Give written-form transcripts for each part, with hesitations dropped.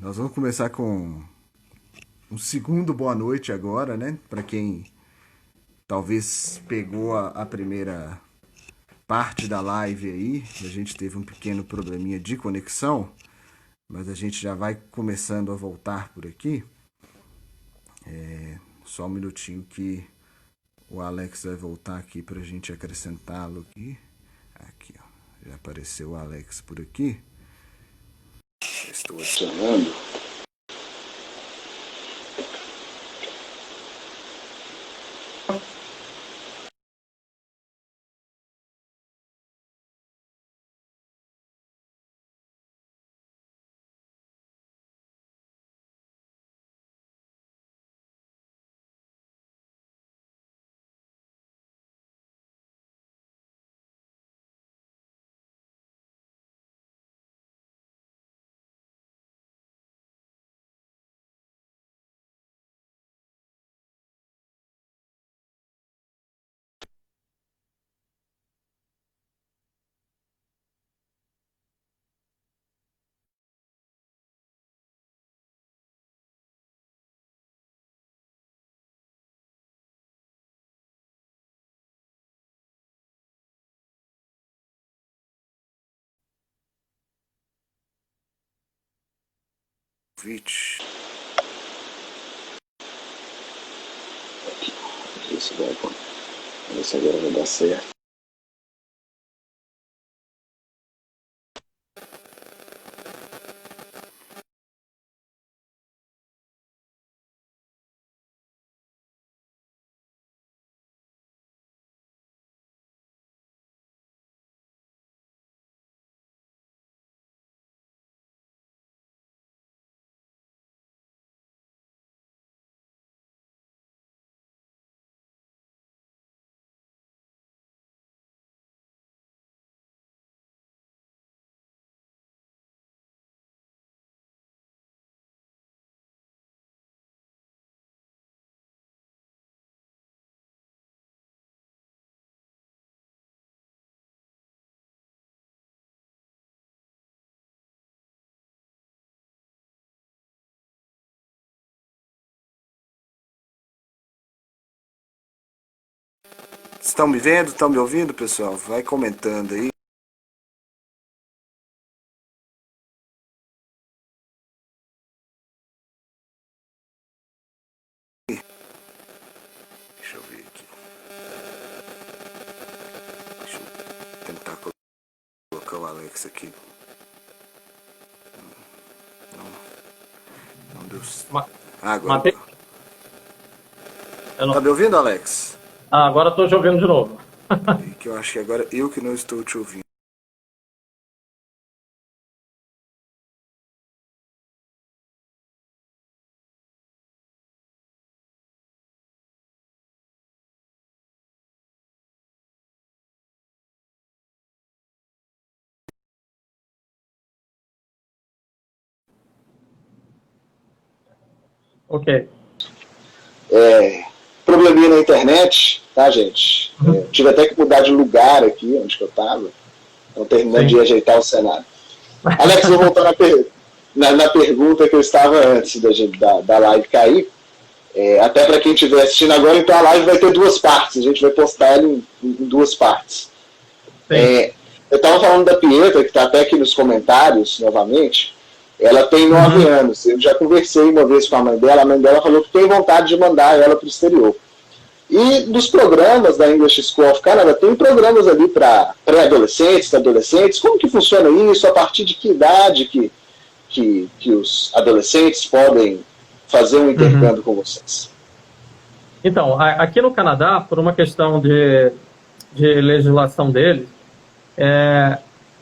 Nós vamos começar com um segundo boa noite agora, né? Para quem talvez pegou a primeira parte da live aí, a gente teve um pequeno probleminha de conexão, mas a gente já vai começando a voltar por aqui. Só um minutinho que o Alex vai voltar aqui para a gente acrescentá-lo aqui. Aqui, ó. Já apareceu o Alex por aqui. Estou adicionando. Convite. Isso vai acontecer. Vamos ver se agora vai dar certo. Estão me vendo? Estão me ouvindo, pessoal? Vai comentando aí. Deixa eu ver aqui. Deixa eu tentar colocar o Alex aqui. Não deu. Agora. Matei? Não... Tá me ouvindo, Alex? agora estou te ouvindo de novo. Que eu acho que agora eu que não estou te ouvindo. Ok. Probleminha na internet, tá, gente? Tive até que mudar de lugar aqui, onde que eu estava. Então, terminando de ajeitar o cenário. Alex, vou voltar na pergunta que eu estava antes da live cair. Até para quem estiver assistindo agora, então a live vai ter duas partes. A gente vai postar ela em duas partes. Eu estava falando da Pietra, que está até aqui nos comentários, novamente. Ela tem 9 anos. Eu já conversei uma vez com a mãe dela falou que tem vontade de mandar ela para o exterior. E dos programas da English School of Canada, tem programas ali para pré-adolescentes, adolescentes. Como que funciona isso? A partir de que idade que os adolescentes podem fazer um intercâmbio com vocês? Então, aqui no Canadá, por uma questão de legislação deles,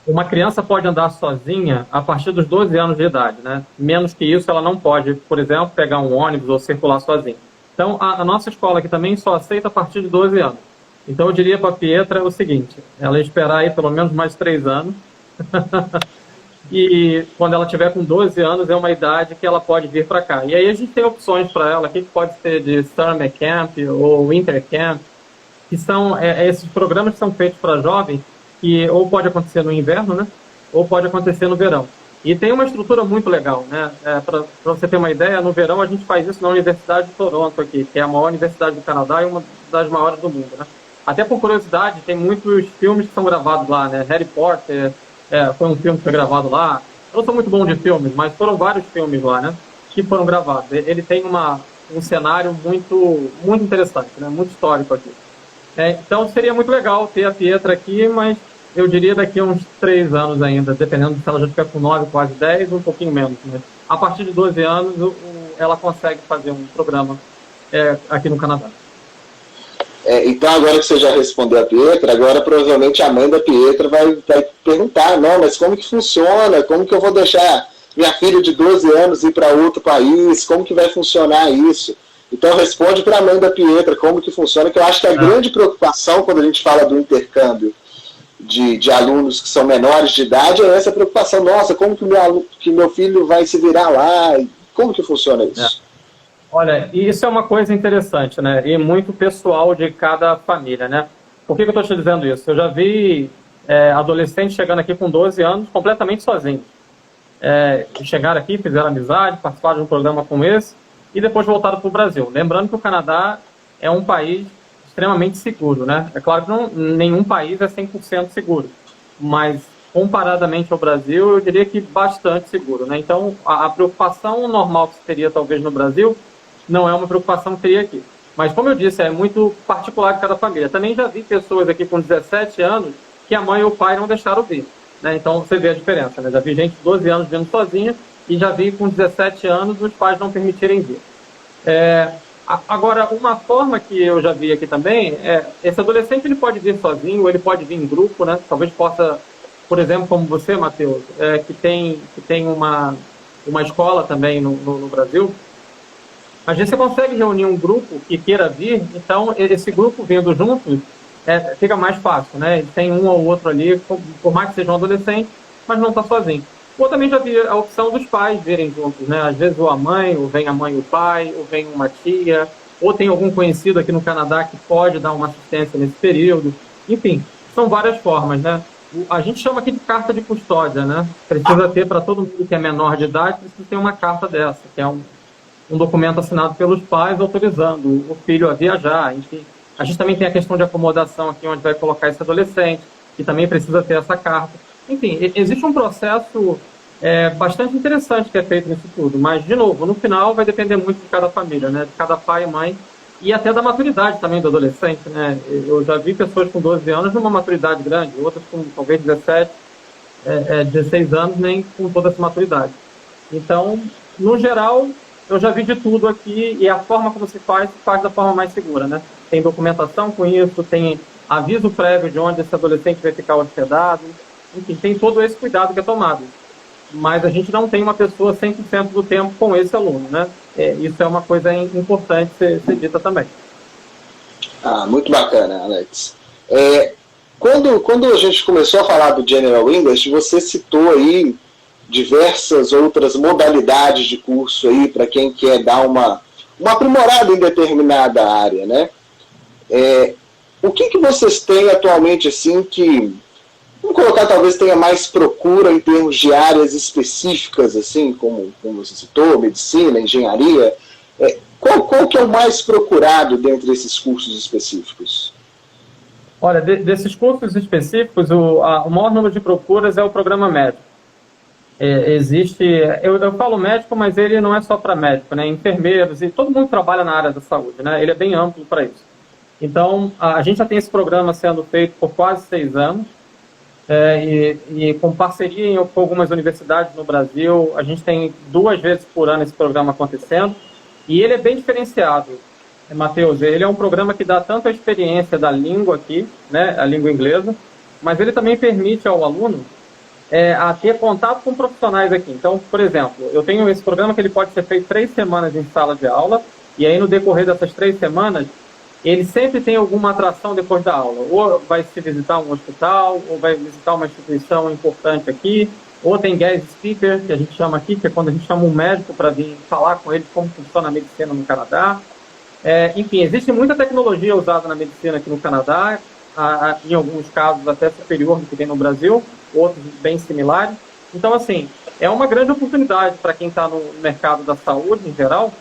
uma criança pode andar sozinha a partir dos 12 anos de idade, né? Menos que isso, ela não pode, por exemplo, pegar um ônibus ou circular sozinha. Então, a nossa escola aqui também só aceita a partir de 12 anos. Então, eu diria para a Pietra o seguinte, ela esperar aí pelo menos mais 3 anos, e quando ela tiver com 12 anos, é uma idade que ela pode vir para cá. E aí a gente tem opções para ela aqui, que pode ser de Summer Camp ou Winter Camp, que são esses programas que são feitos para jovens, que ou pode acontecer no inverno, né? Ou pode acontecer no verão. E tem uma estrutura muito legal, né? Para você ter uma ideia, no verão a gente faz isso na Universidade de Toronto aqui, que é a maior universidade do Canadá e uma das maiores do mundo, né? Até por curiosidade, tem muitos filmes que são gravados lá, né? Harry Potter foi um filme que foi gravado lá. Eu não sou muito bom de filmes, mas foram vários filmes lá, né? Que foram gravados. Ele tem um cenário muito, muito interessante, né? Muito histórico aqui. Então seria muito legal ter a Pietra aqui, mas eu diria daqui a uns 3 anos ainda, dependendo se ela já tiver com 9, quase 10, um pouquinho menos. Né? A partir de 12 anos, ela consegue fazer um programa aqui no Canadá. Então, agora que você já respondeu a Pietra, agora provavelmente a mãe da Pietra vai perguntar, não, mas como que funciona? Como que eu vou deixar minha filha de 12 anos ir para outro país? Como que vai funcionar isso? Então, responde para a mãe da Pietra como que funciona, que eu acho que a grande preocupação quando a gente fala do intercâmbio de alunos que são menores de idade é essa preocupação. Nossa, como que meu filho vai se virar lá? Como que funciona isso? Olha, isso é uma coisa interessante, né? E muito pessoal de cada família, né? Por que eu estou te dizendo isso? Eu já vi adolescentes chegando aqui com 12 anos completamente sozinhos. Chegaram aqui, fizeram amizade, participaram de um programa como esse e depois voltaram para o Brasil. Lembrando que o Canadá é um país extremamente seguro, né? É claro que nenhum país é 100% seguro, mas comparadamente ao Brasil, eu diria que bastante seguro, né? Então, a preocupação normal que se teria talvez no Brasil não é uma preocupação que teria aqui. Mas, como eu disse, é muito particular de cada família. Também já vi pessoas aqui com 17 anos que a mãe ou o pai não deixaram vir, né? Então, você vê a diferença, né? Já vi gente de 12 anos vindo sozinha e já vi com 17 anos os pais não permitirem vir. Agora, uma forma que eu já vi aqui também esse adolescente ele pode vir sozinho, ou ele pode vir em grupo, né? Talvez possa, por exemplo, como você, Matheus, que tem uma escola também no Brasil. Às vezes você consegue reunir um grupo que queira vir, então esse grupo vindo juntos fica mais fácil, né? Tem um ou outro ali, por mais que seja um adolescente, mas não está sozinho. Ou também já vi a opção dos pais virem juntos, né? Às vezes ou a mãe, ou vem a mãe e o pai, ou vem uma tia, ou tem algum conhecido aqui no Canadá que pode dar uma assistência nesse período. Enfim, são várias formas, né? A gente chama aqui de carta de custódia, né? Precisa ter, para todo mundo que é menor de idade, precisa ter uma carta dessa, que é um documento assinado pelos pais autorizando o filho a viajar, enfim. A gente também tem a questão de acomodação aqui, onde vai colocar esse adolescente, que também precisa ter essa carta. Enfim, existe um processo bastante interessante que é feito nisso tudo, mas, de novo, no final vai depender muito de cada família, né? De cada pai e mãe, e até da maturidade também do adolescente, né? Eu já vi pessoas com 12 anos numa maturidade grande, outras com talvez 17, 16 anos, nem com toda essa maturidade. Então, no geral, eu já vi de tudo aqui, e a forma como se faz da forma mais segura, né? Tem documentação com isso, tem aviso prévio de onde esse adolescente vai ficar hospedado, enfim, tem todo esse cuidado que é tomado. Mas a gente não tem uma pessoa 100% do tempo com esse aluno, né? Isso é uma coisa importante ser dita também. Muito bacana, Alex. Quando a gente começou a falar do General English, você citou aí diversas outras modalidades de curso aí para quem quer dar uma aprimorada em determinada área, né? O que vocês têm atualmente assim que, vamos colocar, talvez tenha mais procura em termos de áreas específicas, assim, como você citou, medicina, engenharia? Qual que é o mais procurado dentre esses cursos específicos? Olha, desses cursos específicos, o maior número de procuras é o programa médico. Existe, eu falo médico, mas ele não é só para médico, né? Enfermeiros, e todo mundo trabalha na área da saúde, né? Ele é bem amplo para isso. Então, a gente já tem esse programa sendo feito por quase 6 anos, e com parceria com algumas universidades no Brasil. A gente tem 2 vezes por ano esse programa acontecendo, e ele é bem diferenciado, Matheus. Ele é um programa que dá tanto a experiência da língua aqui, né, a língua inglesa, mas ele também permite ao aluno a ter contato com profissionais aqui. Então, por exemplo, eu tenho esse programa que ele pode ser feito 3 semanas em sala de aula, e aí no decorrer dessas 3 semanas, ele sempre tem alguma atração depois da aula. Ou vai se visitar um hospital, ou vai visitar uma instituição importante aqui, ou tem guest speaker, que a gente chama aqui, que é quando a gente chama um médico para vir falar com ele como funciona a medicina no Canadá. Enfim, existe muita tecnologia usada na medicina aqui no Canadá, em alguns casos até superior do que tem no Brasil, outros bem similares. Então, assim, é uma grande oportunidade para quem está no mercado da saúde, em geral,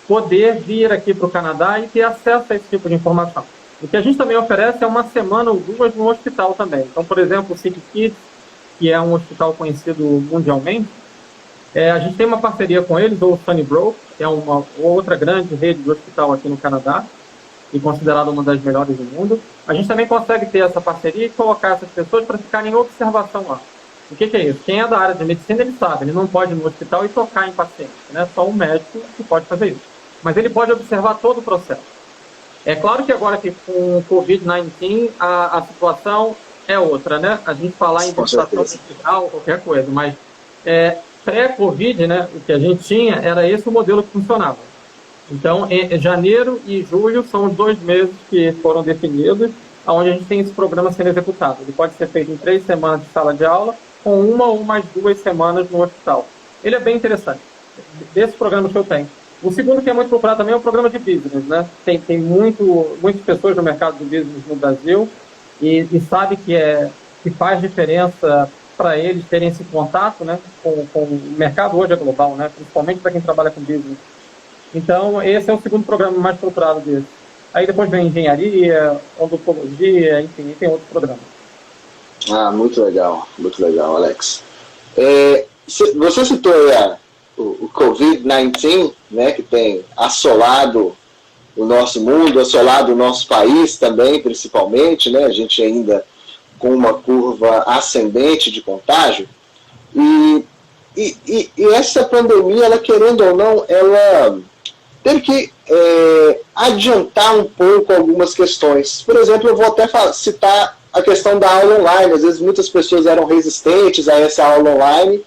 poder vir aqui para o Canadá e ter acesso a esse tipo de informação. O que a gente também oferece é uma semana ou duas no hospital também. Então, por exemplo, o City Kids, que é um hospital conhecido mundialmente, a gente tem uma parceria com eles, ou o Sunnybrook, que é uma outra grande rede de hospital aqui no Canadá, e considerada uma das melhores do mundo. A gente também consegue ter essa parceria e colocar essas pessoas para ficarem em observação lá. O que é isso? Quem é da área de medicina, ele sabe, ele não pode ir no hospital e tocar em paciente, né? Só um médico que pode fazer isso. Mas ele pode observar todo o processo. É claro que agora que com o Covid-19 a situação é outra, né? A gente falar em ventilação artificial, qualquer coisa, mas pré-Covid, né, o que a gente tinha era esse o modelo que funcionava. Então, em janeiro e julho são os 2 meses que foram definidos, onde a gente tem esse programa sendo executado. Ele pode ser feito em 3 semanas de sala de aula, com 1 ou mais 2 semanas no hospital. Ele é bem interessante, desses programas que eu tenho. O segundo que é muito procurado também é o programa de business, né? Tem muitas pessoas no mercado do business no Brasil e sabe que faz diferença para eles terem esse contato, né, com o mercado hoje é global, né, principalmente para quem trabalha com business. Então, esse é o segundo programa mais procurado desse. Aí depois vem engenharia, odontologia, enfim, e tem outros programas. Muito legal, Alex. Você citou aí o Covid-19, né, que tem assolado o nosso mundo, assolado o nosso país também, principalmente, né, a gente ainda com uma curva ascendente de contágio, e essa pandemia, ela querendo ou não, ela teve que adiantar um pouco algumas questões. Por exemplo, eu vou até citar a questão da aula online. Às vezes muitas pessoas eram resistentes a essa aula online,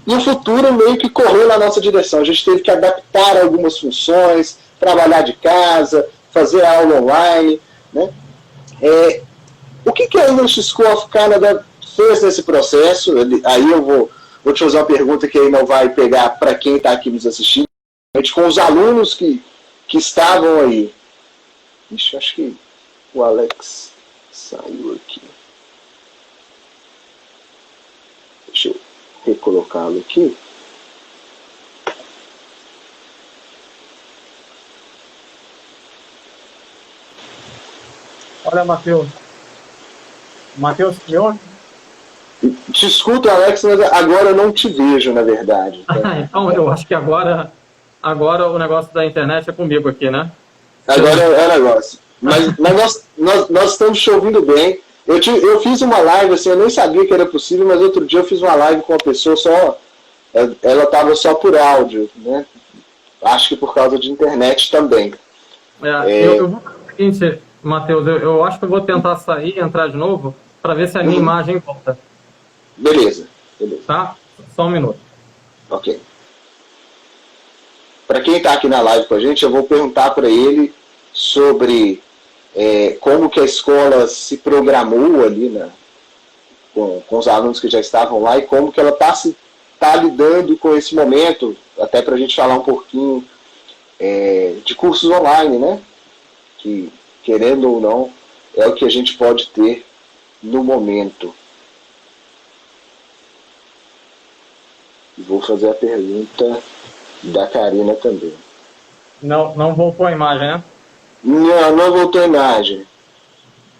e o futuro meio que correu na nossa direção. A gente teve que adaptar algumas funções, trabalhar de casa, fazer a aula online, né? O que a English School of Canada fez nesse processo? Aí eu vou te fazer uma pergunta que aí não vai pegar para quem está aqui nos assistindo, com os alunos que estavam aí. Ixi, acho que o Alex saiu aqui. Deixa eu recolocá-lo aqui. Olha, Matheus. Matheus, senhor? Te escuto, Alex, mas agora eu não te vejo, na verdade. Então, eu acho que agora o negócio da internet é comigo aqui, né? Agora é o negócio. Mas nós estamos te ouvindo bem. Eu fiz uma live, assim, eu nem sabia que era possível, mas outro dia eu fiz uma live com uma pessoa só. Ela estava só por áudio, né? Acho que por causa de internet também. Eu vou fazer o seguinte, Matheus, eu acho que eu vou tentar sair e entrar de novo para ver se a minha imagem volta. Beleza. Tá? Só um minuto. Ok. Para quem está aqui na live com a gente, eu vou perguntar para ele sobre como que a escola se programou ali com os alunos que já estavam lá e como que ela está lidando com esse momento, até para a gente falar um pouquinho de cursos online, né? Que, querendo ou não, é o que a gente pode ter no momento. E vou fazer a pergunta da Karina também. Não voltou a imagem, né? Não voltou a imagem.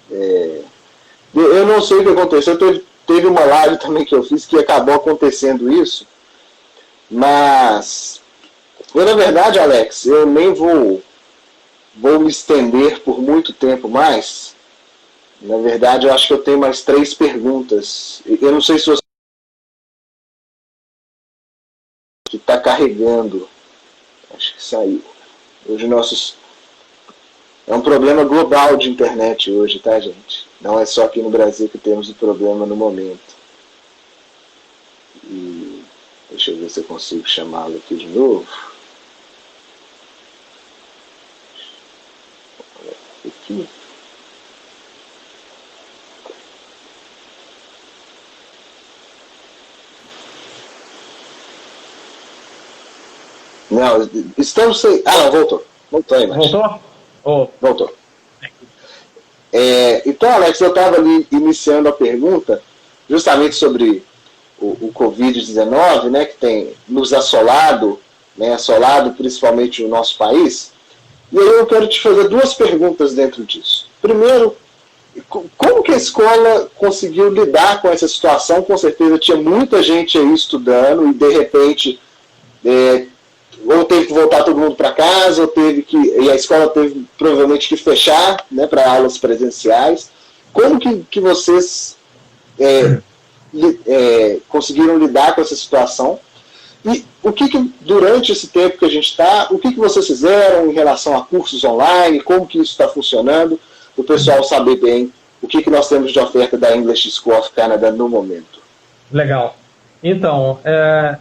Eu não sei o que aconteceu. Teve uma live também que eu fiz que acabou acontecendo isso. Mas, na verdade, Alex, eu nem vou me estender por muito tempo mais. Na verdade, eu acho que eu tenho mais 3 perguntas. Eu não sei se você que está carregando. Acho que saiu. Hoje é um problema global de internet hoje, tá, gente? Não é só aqui no Brasil que temos o problema no momento. E deixa eu ver se eu consigo chamá-lo aqui de novo. Aqui. Não, estamos sem... não, voltou. Voltou a imagem. Voltou? Voltou. Então, Alex, eu estava ali iniciando a pergunta justamente sobre o Covid-19, né, que tem nos assolado, né, assolado principalmente o nosso país. E aí eu quero te fazer duas perguntas dentro disso. Primeiro, como que a escola conseguiu lidar com essa situação? Com certeza tinha muita gente aí estudando e, de repente, ou teve que voltar todo mundo para casa, e a escola teve provavelmente que fechar, né, para aulas presenciais. Como que vocês conseguiram lidar com essa situação? E durante esse tempo que a gente está, o que vocês fizeram em relação a cursos online, como que isso está funcionando, para o pessoal saber bem o que nós temos de oferta da English School of Canada no momento. Legal. Então,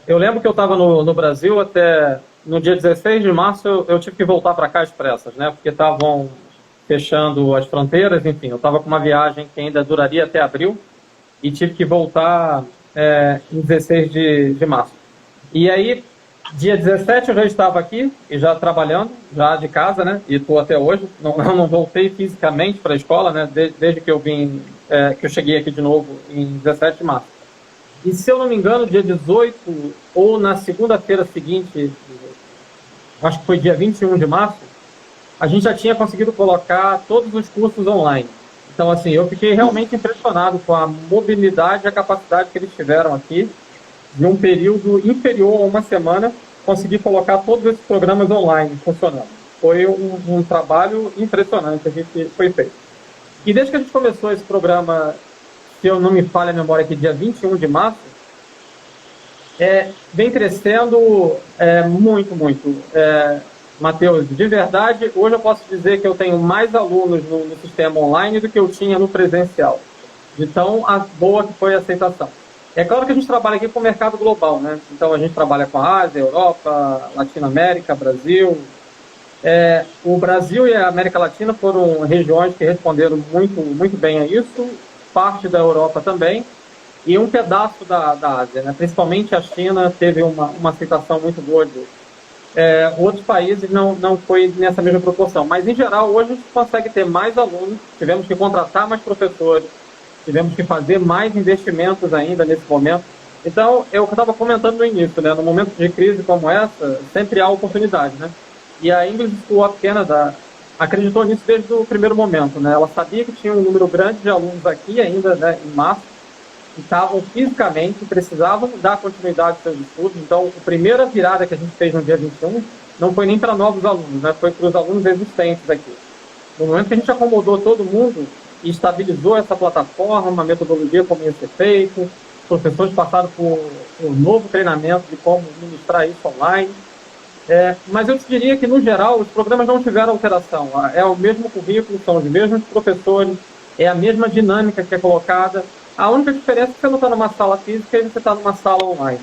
eu lembro que eu estava no Brasil até no dia 16 de março, eu tive que voltar para cá às pressas, né? Porque estavam fechando as fronteiras, enfim, eu estava com uma viagem que ainda duraria até abril e tive que voltar em 16 de março. E aí, dia 17 eu já estava aqui e já trabalhando, já de casa, né? E estou até hoje. Eu não voltei fisicamente para a escola, né? Desde que eu vim, que eu cheguei aqui de novo em 17 de março. E se eu não me engano, dia 18 ou na segunda-feira seguinte, acho que foi dia 21 de março, a gente já tinha conseguido colocar todos os cursos online. Então, assim, eu fiquei realmente impressionado com a mobilidade e a capacidade que eles tiveram aqui, de um período inferior a uma semana, conseguir colocar todos esses programas online funcionando. Foi um trabalho impressionante que foi feito. E desde que a gente começou esse programa, se eu não me falha a memória aqui, dia 21 de março, vem crescendo muito, muito. Matheus, de verdade, hoje eu posso dizer que eu tenho mais alunos no sistema online do que eu tinha no presencial. De tão boa que foi a aceitação. É claro que a gente trabalha aqui com o mercado global, né? Então a gente trabalha com a Ásia, Europa, Latinoamérica, Brasil. O Brasil e a América Latina foram regiões que responderam muito, muito bem a isso, parte da Europa também, e um pedaço da Ásia, né? Principalmente a China teve uma aceitação muito boa disso. Outros países não foi nessa mesma proporção, mas em geral hoje a gente consegue ter mais alunos, tivemos que contratar mais professores, tivemos que fazer mais investimentos ainda nesse momento. Então, eu estava comentando no início, né? No momento de crise como essa, sempre há oportunidade, né? E a English School of Canada acreditou nisso desde o primeiro momento, né? Ela sabia que tinha um número grande de alunos aqui ainda, né, em março, que estavam fisicamente, precisavam dar continuidade aos seus estudos. Então, a primeira virada que a gente fez no dia 21 não foi nem para novos alunos, né? Foi para os alunos existentes aqui. No momento que a gente acomodou todo mundo e estabilizou essa plataforma, a metodologia como ia ser feito, os professores passaram por um novo treinamento de como ministrar isso online. Mas eu te diria que, no geral, os programas não tiveram alteração. É o mesmo currículo, são os mesmos professores, é a mesma dinâmica que é colocada. A única diferença é que você não está numa sala física e você está numa sala online.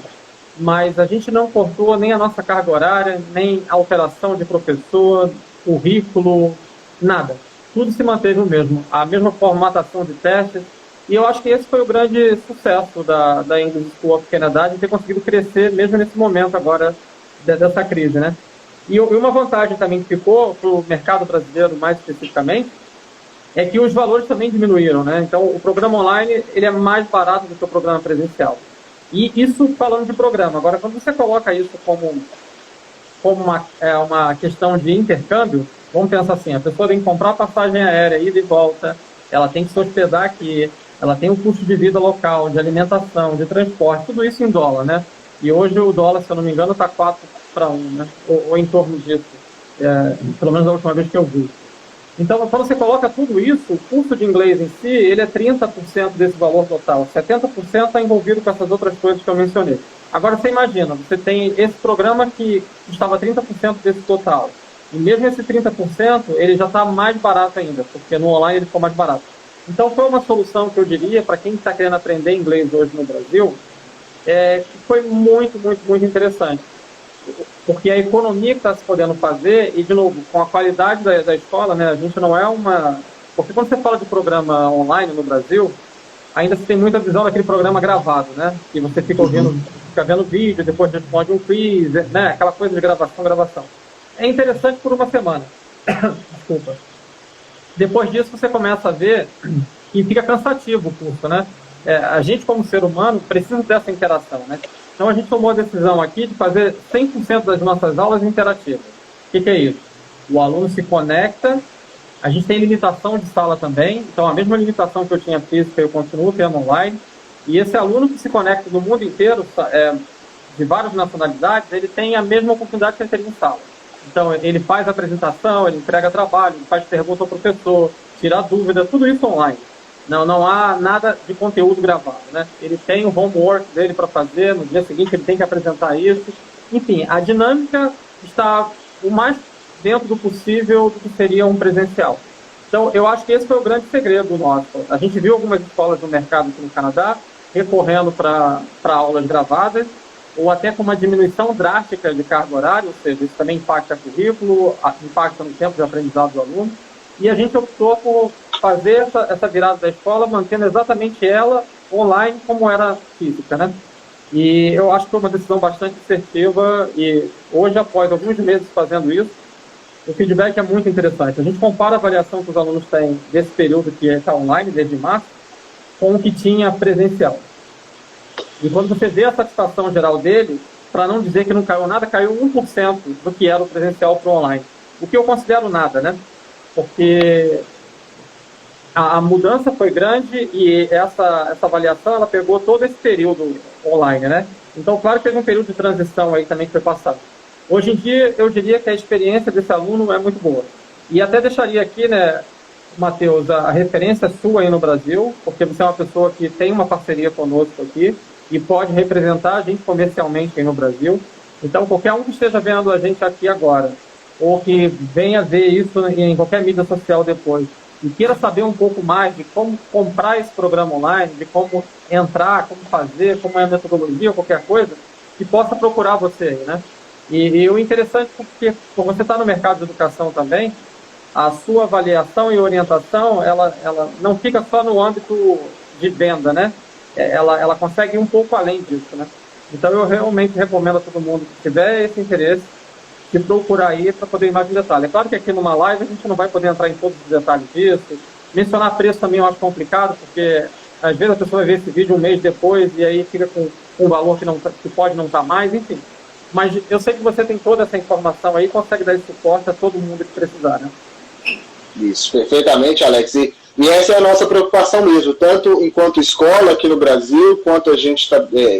Mas a gente não cortou nem a nossa carga horária, nem a alteração de professor, currículo, nada. Tudo se manteve o mesmo, a mesma formatação de testes, e eu acho que esse foi o grande sucesso da English School of Canada, de ter conseguido crescer mesmo nesse momento agora dessa crise, né? E uma vantagem também que ficou para o mercado brasileiro mais especificamente, é que os valores também diminuíram, né? Então, o programa online ele é mais barato do que o programa presencial. E isso falando de programa. Agora, quando você coloca isso como uma questão de intercâmbio, vamos pensar assim, a pessoa tem que comprar passagem aérea, ida e volta, ela tem que se hospedar aqui, ela tem o custo de vida local, de alimentação, de transporte, tudo isso em dólar, né? E hoje o dólar, se eu não me engano, está 4-1, né? Ou em torno disso, pelo menos a última vez que eu vi. Então, quando você coloca tudo isso, o curso de inglês em si, ele é 30% desse valor total, 70% está envolvido com essas outras coisas que eu mencionei. Agora, você imagina, você tem esse programa que custava 30% desse total, e mesmo esse 30%, ele já está mais barato ainda, porque no online ele ficou mais barato. Então, foi uma solução que eu diria, para quem está querendo aprender inglês hoje no Brasil, que foi muito, muito, muito interessante. Porque a economia que está se podendo fazer, e de novo, com a qualidade da escola, né, a gente não é uma... Porque quando você fala de programa online no Brasil, ainda se tem muita visão daquele programa gravado, né, que você fica ouvindo, fica vendo vídeo, depois responde um quiz, né, aquela coisa de gravação. É interessante por uma semana. Desculpa. Depois disso você começa a ver que fica cansativo o curso, né? a gente, como ser humano, precisa dessa interação, né? Então, a gente tomou a decisão aqui de fazer 100% das nossas aulas interativas. O que é isso? O aluno se conecta, a gente tem limitação de sala também, então a mesma limitação que eu tinha física eu continuo tendo online, e esse aluno que se conecta do mundo inteiro, de várias nacionalidades, ele tem a mesma oportunidade que ele teria em sala. Então, ele faz a apresentação, ele entrega trabalho, ele faz pergunta ao professor, tira dúvida, tudo isso online. Não há nada de conteúdo gravado, né? Ele tem o homework dele para fazer, no dia seguinte ele tem que apresentar isso. Enfim, a dinâmica está o mais dentro do possível do que seria um presencial. Então, eu acho que esse foi o grande segredo nosso. A gente viu algumas escolas no mercado aqui no Canadá recorrendo para aulas gravadas, ou até com uma diminuição drástica de carga horária, ou seja, isso também impacta o currículo, impacta no tempo de aprendizado do aluno. E a gente optou por fazer essa virada da escola, mantendo exatamente ela online como era física, né? E eu acho que foi uma decisão bastante assertiva e hoje, após alguns meses fazendo isso, o feedback é muito interessante. A gente compara a avaliação que os alunos têm desse período que está online, desde março, com o que tinha presencial. E quando você vê a satisfação geral dele, para não dizer que não caiu nada, caiu 1% do que era o presencial para o online. O que eu considero nada, né? Porque a mudança foi grande e essa avaliação, ela pegou todo esse período online, né? Então, claro que teve um período de transição aí também que foi passado. Hoje em dia, eu diria que a experiência desse aluno é muito boa. E até deixaria aqui, né, Matheus, a referência sua aí no Brasil, porque você é uma pessoa que tem uma parceria conosco aqui e pode representar a gente comercialmente aí no Brasil. Então, qualquer um que esteja vendo a gente aqui agora, ou que venha ver isso em qualquer mídia social depois, e queira saber um pouco mais de como comprar esse programa online, de como entrar, como fazer, como é a metodologia, qualquer coisa, que possa procurar você aí, né? E o interessante é porque, por você estar no mercado de educação também, a sua avaliação e orientação, ela não fica só no âmbito de venda, né? Ela consegue ir um pouco além disso, né? Então, eu realmente recomendo a todo mundo que tiver esse interesse de procurar aí para poder ir mais em detalhe. É claro que aqui numa live a gente não vai poder entrar em todos os detalhes disso. Mencionar preço também eu acho complicado, porque às vezes a pessoa vai ver esse vídeo um mês depois e aí fica com um valor que pode não estar mais, enfim. Mas eu sei que você tem toda essa informação aí e consegue dar esse suporte a todo mundo que precisar, né? Isso, perfeitamente, Alex. E essa é a nossa preocupação mesmo, tanto enquanto escola aqui no Brasil, quanto a gente,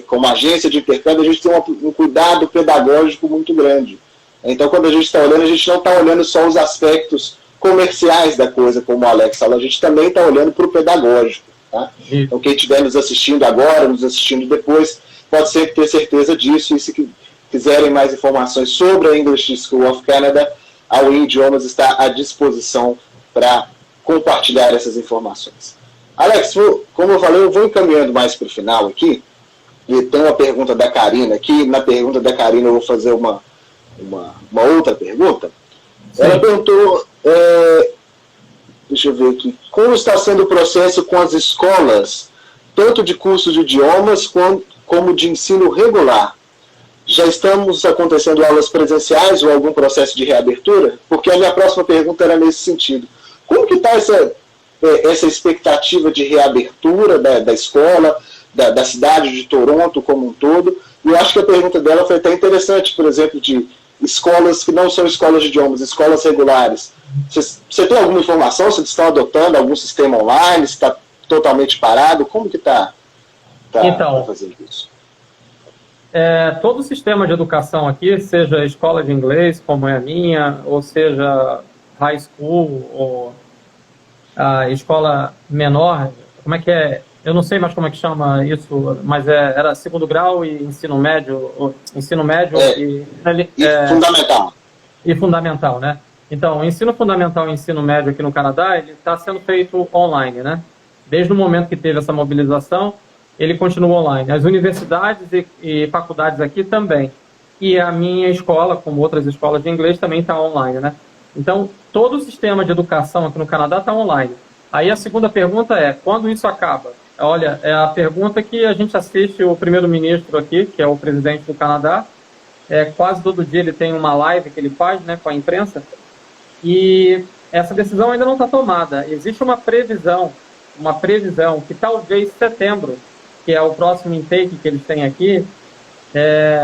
como agência de intercâmbio, a gente tem um cuidado pedagógico muito grande. Então, quando a gente está olhando, a gente não está olhando só os aspectos comerciais da coisa, como o Alex falou, a gente também está olhando para o pedagógico. Tá? Então, quem estiver nos assistindo agora, nos assistindo depois, pode sempre ter certeza disso. E se quiserem mais informações sobre a English School of Canada, a Win Idiomas está à disposição para compartilhar essas informações. Alex, como eu falei, eu vou encaminhando mais para o final aqui, e tem uma pergunta da Karina aqui. Na pergunta da Karina eu vou fazer uma outra pergunta. Sim. Ela perguntou, deixa eu ver aqui, como está sendo o processo com as escolas, tanto de cursos de idiomas como de ensino regular? Já estamos acontecendo aulas presenciais ou algum processo de reabertura? Porque a minha próxima pergunta era nesse sentido. Como que está essa expectativa de reabertura da escola, da cidade de Toronto como um todo? E eu acho que a pergunta dela foi até interessante, por exemplo, de escolas que não são escolas de idiomas, escolas regulares. Você tem alguma informação se eles estão adotando algum sistema online, se está totalmente parado? Como que está então, fazendo isso? Todo o sistema de educação aqui, seja escola de inglês, como é a minha, ou seja high school, ou a escola menor, como é que é? Eu não sei mais como é que chama isso, mas era segundo grau e ensino médio e fundamental. E fundamental, né? Então, o ensino fundamental e ensino médio aqui no Canadá, ele está sendo feito online, né? Desde o momento que teve essa mobilização, ele continua online. As universidades e faculdades aqui também. E a minha escola, como outras escolas de inglês, também está online, né? Então, todo o sistema de educação aqui no Canadá está online. Aí a segunda pergunta é, quando isso acaba? Olha, é a pergunta que a gente assiste o primeiro-ministro aqui, que é o presidente do Canadá. Quase todo dia ele tem uma live que ele faz, né, com a imprensa. E essa decisão ainda não está tomada. Existe uma previsão uma previsão que talvez setembro, que é o próximo intake que eles têm aqui,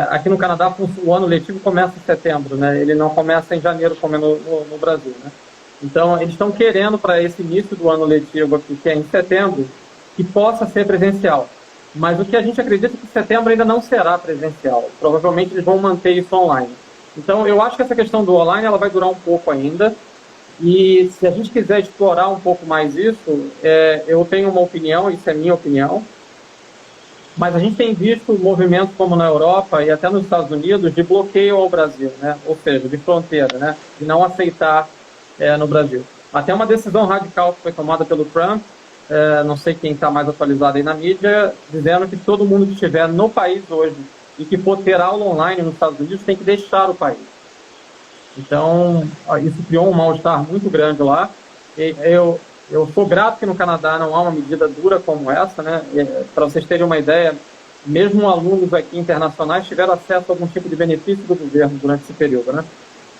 aqui no Canadá o ano letivo começa em setembro, né? Ele não começa em janeiro como é no Brasil, né? Então, eles estão querendo para esse início do ano letivo aqui, que é em setembro, que possa ser presencial. Mas o que a gente acredita é que setembro ainda não será presencial. Provavelmente eles vão manter isso online. Então, eu acho que essa questão do online ela vai durar um pouco ainda. E se a gente quiser explorar um pouco mais isso, eu tenho uma opinião, isso é minha opinião, mas a gente tem visto movimentos como na Europa e até nos Estados Unidos de bloqueio ao Brasil, né? Ou seja, de fronteira, né? De não aceitar no Brasil. Até uma decisão radical que foi tomada pelo Trump, não sei quem está mais atualizado aí na mídia, dizendo que todo mundo que estiver no país hoje e que for ter aula online nos Estados Unidos tem que deixar o país. Então, isso criou um mal-estar muito grande lá. Eu sou grato que no Canadá não há uma medida dura como essa, né? Para vocês terem uma ideia, mesmo alunos aqui internacionais tiveram acesso a algum tipo de benefício do governo durante esse período, né?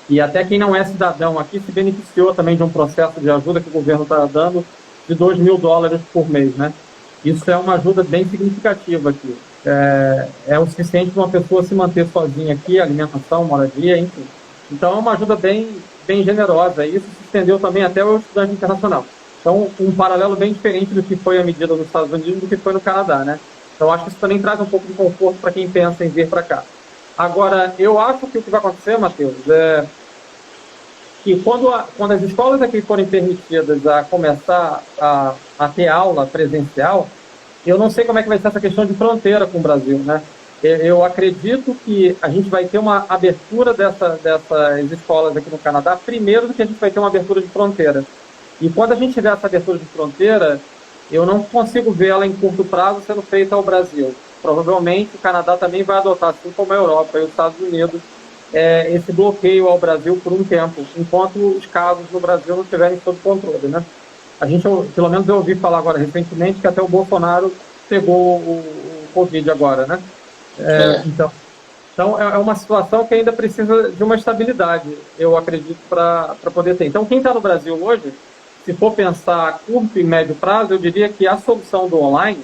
E até quem não é cidadão aqui se beneficiou também de um processo de ajuda que o governo está dando de $2.000 por mês, né? Isso é uma ajuda bem significativa aqui. É o suficiente para uma pessoa se manter sozinha aqui, alimentação, moradia, enfim. Então é uma ajuda bem generosa. E isso se estendeu também até o estudante internacional. Então, um paralelo bem diferente do que foi a medida nos Estados Unidos do que foi no Canadá, né? Então, acho que isso também traz um pouco de conforto para quem pensa em vir para cá. Agora, eu acho que o que vai acontecer, Matheus, é que quando as escolas aqui forem permitidas a começar a ter aula presencial, eu não sei como é que vai ser essa questão de fronteira com o Brasil, né? Eu acredito que a gente vai ter uma abertura dessas escolas aqui no Canadá, primeiro do que a gente vai ter uma abertura de fronteira. E quando a gente tiver essa abertura de fronteira, eu não consigo ver ela em curto prazo sendo feita ao Brasil. Provavelmente o Canadá também vai adotar, assim como a Europa e os Estados Unidos, esse bloqueio ao Brasil por um tempo, enquanto os casos no Brasil não estiverem sob controle, né? A gente, pelo menos eu ouvi falar agora recentemente que até o Bolsonaro pegou o Covid agora, né? Então é uma situação que ainda precisa de uma estabilidade, eu acredito, para poder ter. Então, quem está no Brasil hoje, se for pensar a curto e médio prazo, eu diria que a solução do online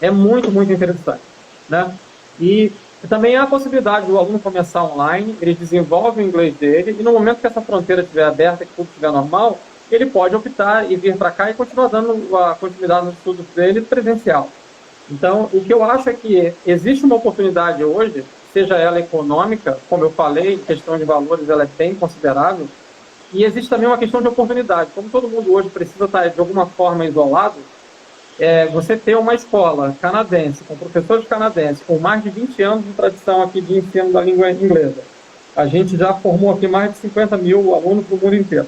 é muito, muito interessante, né? E também há a possibilidade do aluno começar online, ele desenvolve o inglês dele, e no momento que essa fronteira estiver aberta, que tudo estiver normal, ele pode optar e vir para cá e continuar dando a continuidade nos estudos dele presencial. Então, o que eu acho é que existe uma oportunidade hoje, seja ela econômica, como eu falei, questão de valores, ela é bem considerável, e existe também uma questão de oportunidade. Como todo mundo hoje precisa estar, de alguma forma, isolado, você ter uma escola canadense, com professores canadenses, com mais de 20 anos de tradição aqui de ensino da língua inglesa. A gente já formou aqui mais de 50 mil alunos do mundo inteiro.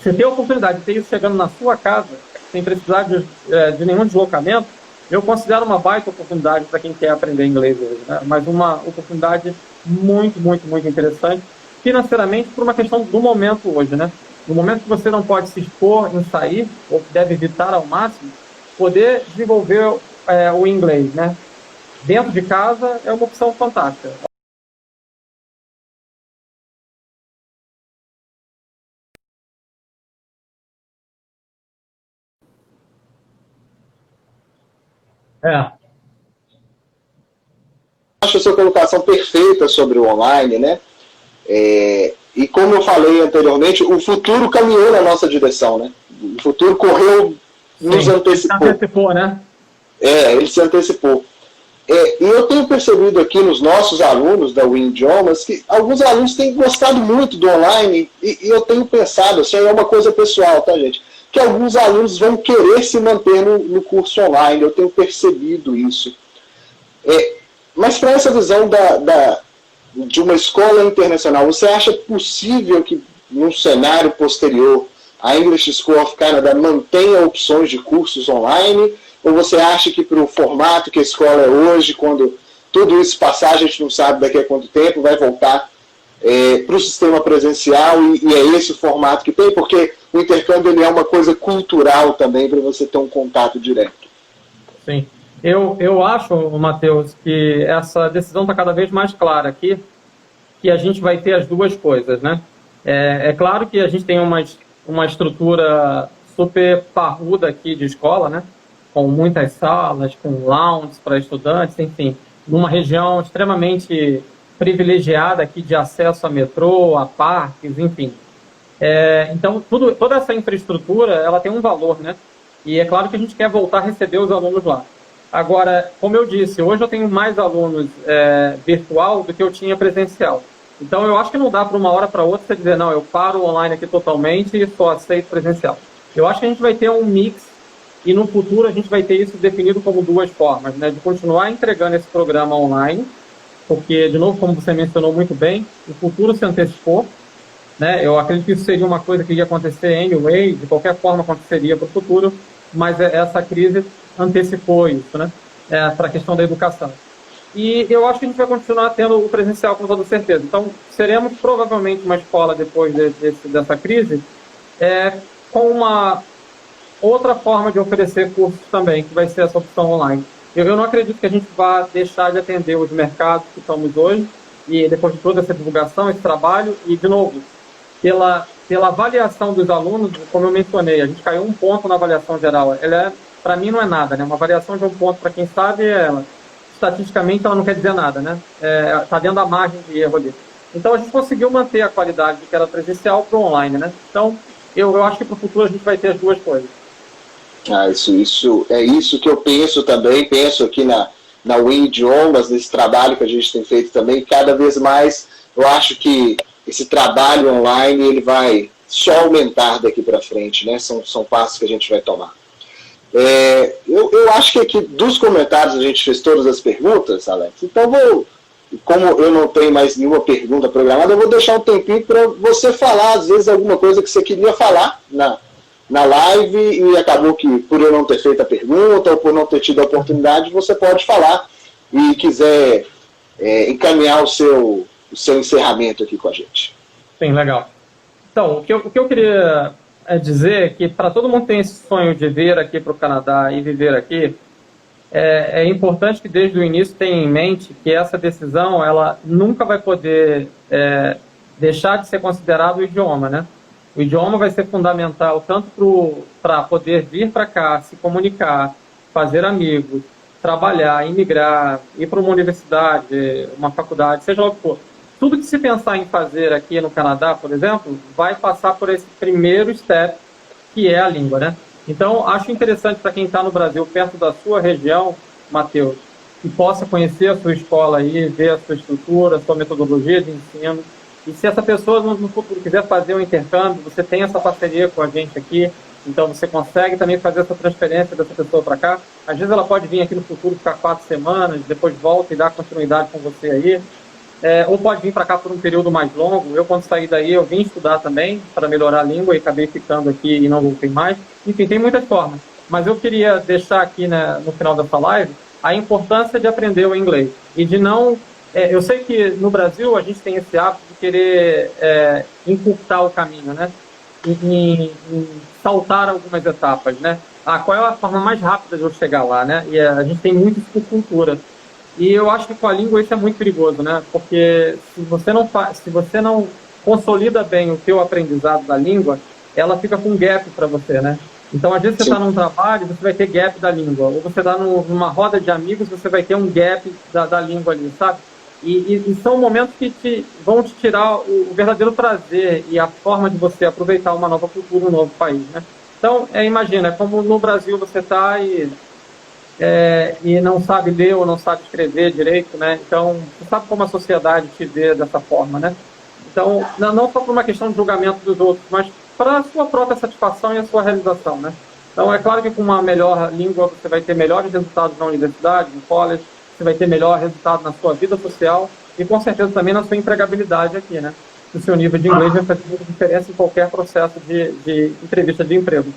Você ter a oportunidade de ter isso chegando na sua casa, sem precisar de nenhum deslocamento, eu considero uma baita oportunidade para quem quer aprender inglês hoje, né? Mas uma oportunidade muito, muito, muito interessante, financeiramente, por uma questão do momento hoje, né? No momento que você não pode se expor em sair, ou deve evitar ao máximo, poder desenvolver o inglês, né? Dentro de casa é uma opção fantástica. Acho a sua colocação perfeita sobre o online, né? E como eu falei anteriormente, o futuro caminhou na nossa direção, né? O futuro correu, nos antecipou. Se antecipou, né? Ele se antecipou. E eu tenho percebido aqui nos nossos alunos da Win Idiomas que alguns alunos têm gostado muito do online e eu tenho pensado, assim, é uma coisa pessoal, tá, gente? Que alguns alunos vão querer se manter no curso online, eu tenho percebido isso. Mas para essa visão de uma escola internacional, você acha possível que, num cenário posterior, a English School of Canada mantenha opções de cursos online? Ou você acha que, para o formato que a escola é hoje, quando tudo isso passar, a gente não sabe daqui a quanto tempo, vai voltar para o sistema presencial e é esse o formato que tem? Porque o intercâmbio ele é uma coisa cultural também, para você ter um contato direto. Sim. Eu acho, Matheus, que essa decisão está cada vez mais clara aqui, que a gente vai ter as duas coisas, né? É claro que a gente tem uma estrutura super parruda aqui de escola, né? Com muitas salas, com lounges para estudantes, enfim, numa região extremamente privilegiada aqui de acesso a metrô, a parques, enfim. Então, toda essa infraestrutura, ela tem um valor, né? E é claro que a gente quer voltar a receber os alunos lá. Agora, como eu disse, hoje eu tenho mais alunos virtual do que eu tinha presencial. Então, eu acho que não dá para uma hora para outra você dizer, não, eu paro o online aqui totalmente e só aceito presencial. Eu acho que a gente vai ter um mix e no futuro a gente vai ter isso definido como duas formas, né? De continuar entregando esse programa online, porque, de novo, como você mencionou muito bem, o futuro se antecipou, né? Eu acredito que isso seria uma coisa que ia acontecer anyway, de qualquer forma aconteceria para o futuro, mas essa crise antecipou isso, né? Para a questão da educação. E eu acho que a gente vai continuar tendo o presencial com toda certeza. Então, seremos provavelmente uma escola depois dessa crise, com uma outra forma de oferecer cursos também, que vai ser essa opção online. Eu não acredito que a gente vá deixar de atender os mercados que estamos hoje, e depois de toda essa divulgação, esse trabalho, e, de novo, pela avaliação dos alunos, como eu mencionei, a gente caiu um ponto na avaliação geral. Para mim, não é nada, né? Uma variação de um ponto, para quem sabe, estatisticamente, ela não quer dizer nada, né? Está dentro da margem de erro ali. Então, a gente conseguiu manter a qualidade que era presencial para o online, né? Então, eu acho que para o futuro a gente vai ter as duas coisas. Isso é isso que eu penso também, penso aqui na Win Idiomas, nesse trabalho que a gente tem feito também, cada vez mais eu acho que esse trabalho online ele vai só aumentar daqui para frente, né? São passos que a gente vai tomar. Eu acho que aqui dos comentários a gente fez todas as perguntas, Alex, então como eu não tenho mais nenhuma pergunta programada, eu vou deixar um tempinho para você falar, às vezes, alguma coisa que você queria falar na live e acabou que, por eu não ter feito a pergunta ou por não ter tido a oportunidade, você pode falar e quiser encaminhar o seu encerramento aqui com a gente. Sim, legal. Então, o que eu queria dizer é que para todo mundo que tem esse sonho de vir aqui para o Canadá e viver aqui, é importante que desde o início tenha em mente que essa decisão ela nunca vai poder deixar de ser considerado o idioma, né? O idioma vai ser fundamental tanto para poder vir para cá, se comunicar, fazer amigos, trabalhar, imigrar, ir para uma universidade, uma faculdade, seja lá o que for. Tudo que se pensar em fazer aqui no Canadá, por exemplo, vai passar por esse primeiro step, que é a língua, né? Então, acho interessante para quem está no Brasil, perto da sua região, Matheus, que possa conhecer a sua escola aí, ver a sua estrutura, a sua metodologia de ensino. E se essa pessoa no futuro quiser fazer um intercâmbio, você tem essa parceria com a gente aqui, então você consegue também fazer essa transferência dessa pessoa para cá. Às vezes ela pode vir aqui no futuro ficar 4 semanas, depois volta e dá continuidade com você aí. Ou pode vir para cá por um período mais longo. Eu, quando saí daí, eu vim estudar também para melhorar a língua e acabei ficando aqui e não voltei mais. Enfim, tem muitas formas. Mas eu queria deixar aqui, né, no final dessa live a importância de aprender o inglês e de não... eu sei que no Brasil a gente tem esse hábito de querer encurtar o caminho, né? Em saltar algumas etapas, né? Qual é a forma mais rápida de eu chegar lá, né? E a gente tem muito isso por cultura. E eu acho que com a língua isso é muito perigoso, né? Porque se você não consolida bem o teu aprendizado da língua, ela fica com gap para você, né? Então, às vezes você está num trabalho, você vai ter gap da língua. Ou você está numa roda de amigos, você vai ter um gap da língua ali, sabe? E são momentos que vão te tirar o verdadeiro prazer e a forma de você aproveitar uma nova cultura, um novo país, né? Então, imagina, como no Brasil você está e não sabe ler ou não sabe escrever direito, né? Então, você sabe como a sociedade te vê dessa forma, né? Então, não só por uma questão de julgamento dos outros, mas para a sua própria satisfação e a sua realização, né? Então, é claro que com uma melhor língua você vai ter melhores resultados na universidade, no college, você vai ter melhor resultado na sua vida social e, com certeza, também na sua empregabilidade aqui, né? O seu nível de inglês vai fazer muita diferença em qualquer processo de entrevista de emprego.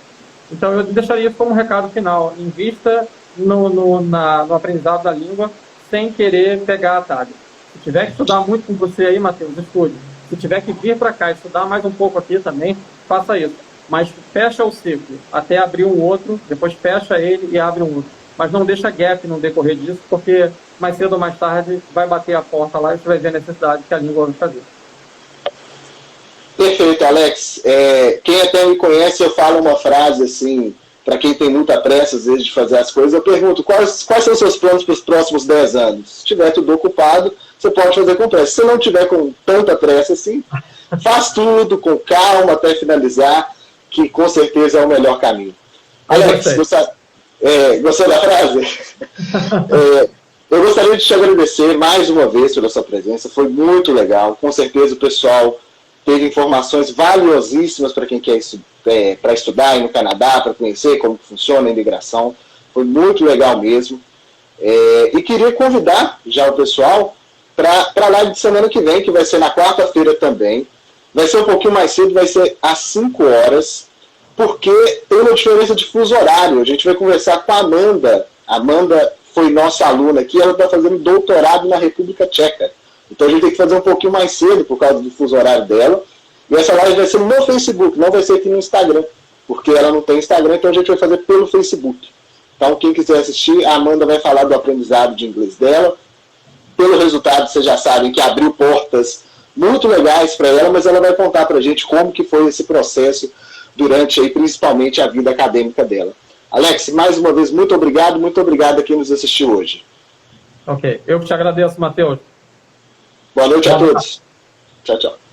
Então, eu deixaria isso como um recado final. Invista no aprendizado da língua sem querer pegar atalho. Se tiver que estudar muito com você aí, Matheus, estude. Se tiver que vir para cá e estudar mais um pouco aqui também, faça isso. Mas fecha o ciclo até abrir um outro, depois fecha ele e abre um outro. Mas não deixa gap no decorrer disso, porque mais cedo ou mais tarde vai bater a porta lá e você vai ver a necessidade que a língua vai fazer. Perfeito. Perfeito, Alex. Quem até me conhece, eu falo uma frase assim, para quem tem muita pressa, às vezes, de fazer as coisas, eu pergunto, quais são os seus planos para os próximos 10 anos? Se tiver tudo ocupado, você pode fazer com pressa. Se não tiver com tanta pressa assim, faz tudo com calma até finalizar, que com certeza é o melhor caminho. Alex, gostou da frase? Eu gostaria de te agradecer mais uma vez pela sua presença, foi muito legal. Com certeza o pessoal teve informações valiosíssimas para quem quer para estudar aí no Canadá, para conhecer como funciona a imigração. Foi muito legal mesmo. E queria convidar já o pessoal para a live de semana que vem, que vai ser na quarta-feira também. Vai ser um pouquinho mais cedo, vai ser às 5 horas, porque tem uma diferença de fuso horário. A gente vai conversar com a Amanda. A Amanda foi nossa aluna aqui, ela está fazendo doutorado na República Tcheca. Então a gente tem que fazer um pouquinho mais cedo por causa do fuso horário dela. E essa live vai ser no Facebook, não vai ser aqui no Instagram, porque ela não tem Instagram, então a gente vai fazer pelo Facebook. Então quem quiser assistir, a Amanda vai falar do aprendizado de inglês dela. Pelo resultado, vocês já sabem que abriu portas muito legais para ela, mas ela vai contar para a gente como que foi esse processo durante aí, principalmente a vida acadêmica dela. Alex, mais uma vez, muito obrigado a quem nos assistiu hoje. Ok, eu que te agradeço, Matheus. Boa noite a todos. Tchau, tchau.